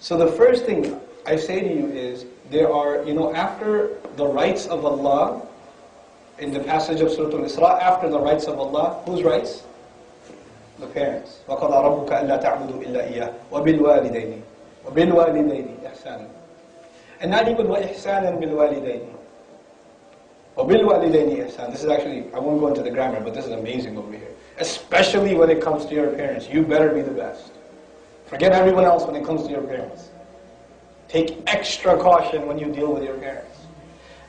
So the first thing I say to you is, there are, after the rights of Allah, in the passage of Surah Al-Isra, after the rights of Allah, whose rights? The parents. وَقَضَى رَبُّكَ أَلَّا تَعْبُدُوا إِلَّا إِيَّهُ وَبِالْوَالِدَيْنِ إِحْسَانًا. And not even وَإِحْسَانًا بِالْوَالِدَيْنِ. وَبِالْوَالِدَيْنِ إِحْسَانًا. This is actually, I won't go into the grammar, but this is amazing over here. Especially when it comes to your parents. You better be the best. Forget everyone else when it comes to your parents. Take extra caution when you deal with your parents.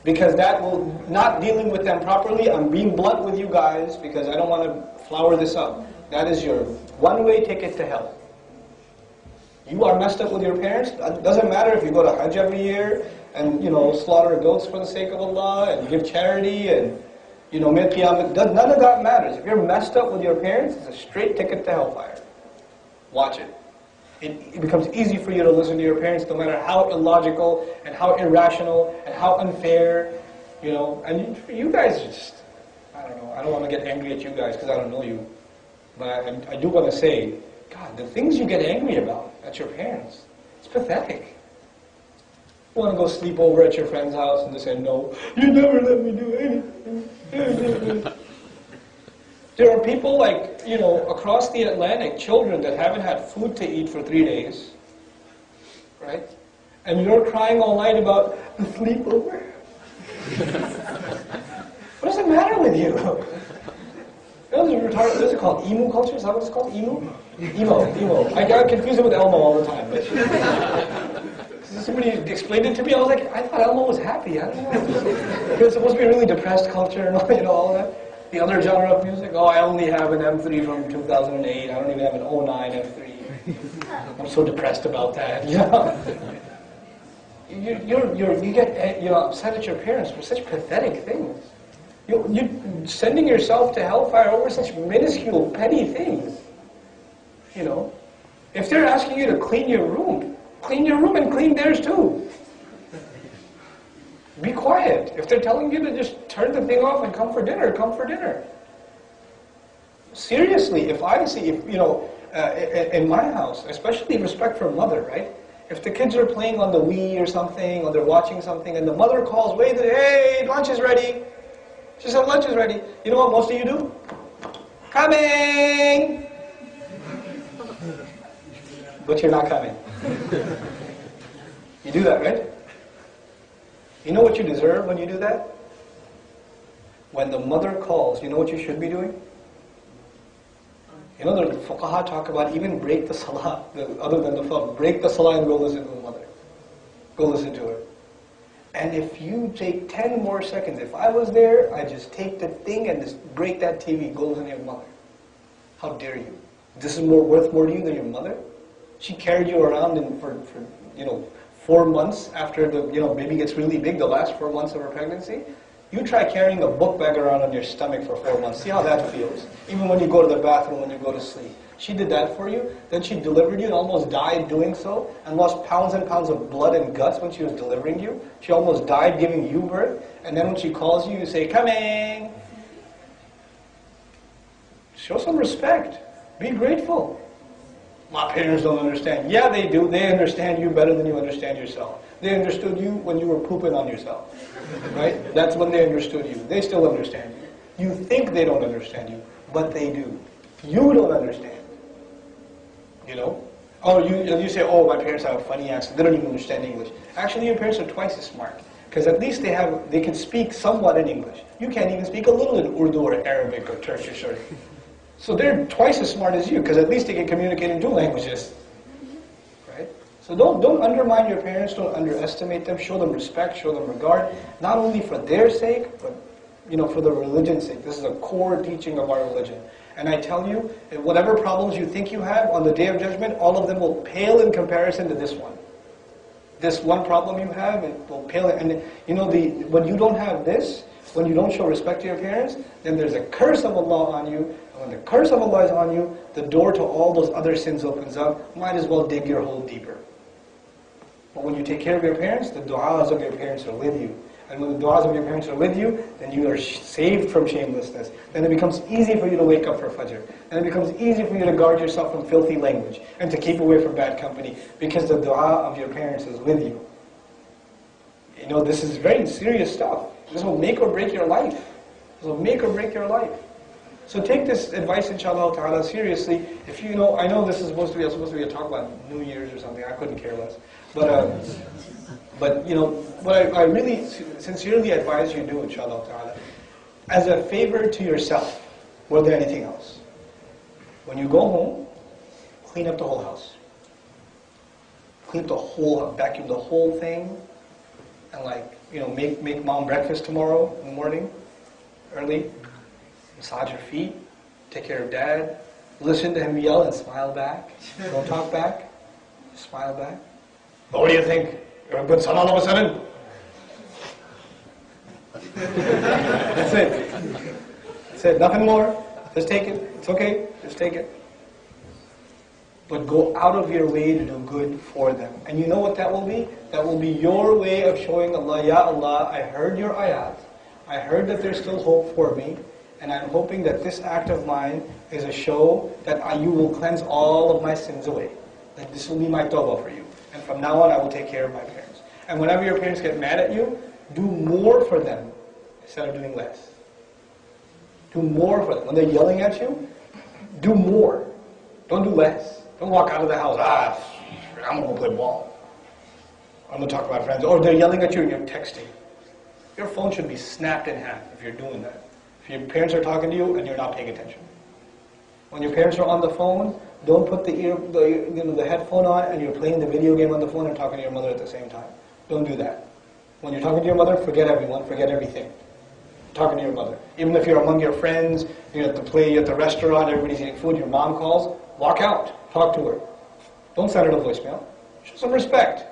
Because that will, not dealing with them properly, I'm being blunt with you guys because I don't want to flower this up. That is your one-way ticket to hell. You are messed up with your parents. It doesn't matter if you go to Hajj every year and, slaughter goats for the sake of Allah and give charity and, make qiyamah. None of that matters. If you're messed up with your parents, it's a straight ticket to hellfire. Watch it. It becomes easy for you to listen to your parents no matter how illogical and how irrational and how unfair, And you guys are just, I don't know. I don't want to get angry at you guys because I don't know you. But I do want to say, God, the things you get angry about at your parents, it's pathetic. You want to go sleep over at your friend's house and they say, no, you never let me do anything. There are people across the Atlantic, children that haven't had food to eat for 3 days, right? And you're crying all night about the sleepover. What does it matter with you? This is called emo culture? Is that what it's called? Emo. I got confused with Elmo all the time. Somebody explained it to me. I was like, I thought Elmo was happy. I don't know. It's supposed to be a really depressed culture and all that. The other genre of music, I only have an M3 from 2008. I don't even have an 09 M3. I'm so depressed about that. You get upset at your parents for such pathetic things. You're sending yourself to hellfire over such minuscule, petty things. If they're asking you to clean your room and clean theirs too. Be quiet. If they're telling you to just turn the thing off and come for dinner, come for dinner. Seriously, if in my house, especially respect for mother, right? If the kids are playing on the Wii or something, or they're watching something, and the mother calls, wait, hey, lunch is ready. She said, lunch is ready. You know what most of you do? Coming! But you're not coming. You do that, right? You know what you deserve when you do that? When the mother calls, you know what you should be doing? The fuqaha talk about even break the salah, other than the fard. Break the salah and go listen to the mother. Go listen to her. And if you take 10 more seconds, if I was there, I'd just take the thing and just break that TV, go listen to your mother. How dare you? This is worth more to you than your mother? She carried you around for 4 months after the baby gets really big, the last 4 months of her pregnancy. You try carrying a book bag around on your stomach for 4 months. See how that feels. Even when you go to the bathroom, when you go to sleep. She did that for you. Then she delivered you and almost died doing so. And lost pounds and pounds of blood and guts when she was delivering you. She almost died giving you birth. And then when she calls you, you say, coming. Show some respect. Be grateful. My parents don't understand. Yeah, they do. They understand you better than you understand yourself. They understood you when you were pooping on yourself. Right? That's when they understood you. They still understand you. You think they don't understand you, but they do. You don't understand. You say, oh, my parents have a funny accent. They don't even understand English. Actually, your parents are twice as smart. Because at least they can speak somewhat in English. You can't even speak a little in Urdu or Arabic or Turkish. So they're twice as smart as you, because at least they can communicate in 2 languages. Right? So don't undermine your parents, don't underestimate them, show them respect, show them regard, not only for their sake, but for the religion's sake. This is a core teaching of our religion. And I tell you, whatever problems you think you have on the Day of Judgment, all of them will pale in comparison to this one. This one problem you have, it will pale. And when you don't have this, when you don't show respect to your parents, then there's a curse of Allah on you. And when the curse of Allah is on you, the door to all those other sins opens up. Might as well dig your hole deeper. But when you take care of your parents, the du'as of your parents are with you. And when the du'as of your parents are with you, then you are saved from shamelessness. Then it becomes easy for you to wake up for Fajr. And it becomes easy for you to guard yourself from filthy language and to keep away from bad company because the du'a of your parents is with you. You know, this is very serious stuff. This will make or break your life. This will make or break your life. So take this advice, inshallah ta'ala, seriously. If you know, I know this is supposed to be a talk about New Year's or something. I couldn't care less. But you know, what I really sincerely advise you do, inshallah ta'ala, as a favor to yourself, more than anything else, when you go home, clean up the whole house. Clean up the whole, vacuum the whole thing, and like, you know, make mom breakfast tomorrow in the morning, early. Massage your feet, take care of dad, listen to him yell and smile back. Don't talk back, just smile back. But what do you think? You're a good son all of a sudden? That's it. That's it, nothing more. Just take it. It's okay, just take it. But go out of your way to do good for them. And you know what that will be? That will be your way of showing Allah, Ya Allah, I heard your ayat. I heard that there's still hope for me. And I'm hoping that this act of mine is a show that you will cleanse all of my sins away. That this will be my tawbah for you. And from now on, I will take care of my parents. And whenever your parents get mad at you, do more for them instead of doing less. Do more for them. When they're yelling at you, do more. Don't do less. Don't walk out of the house, I'm going to go play ball. I'm going to talk to my friends. Or they're yelling at you and you're texting. Your phone should be snapped in half if you're doing that. If your parents are talking to you and you're not paying attention. When your parents are on the phone, don't put the headphone on and you're playing the video game on the phone and talking to your mother at the same time. Don't do that. When you're talking to your mother, forget everyone, forget everything. Talking to your mother. Even if you're among your friends, you're at the restaurant, everybody's eating food, your mom calls, walk out, talk to her. Don't send her a voicemail. Show some respect.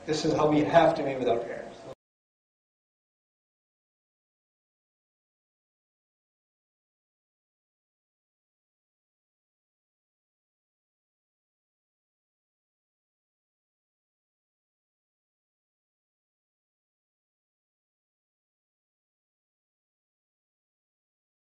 This is how we have to be with our parents.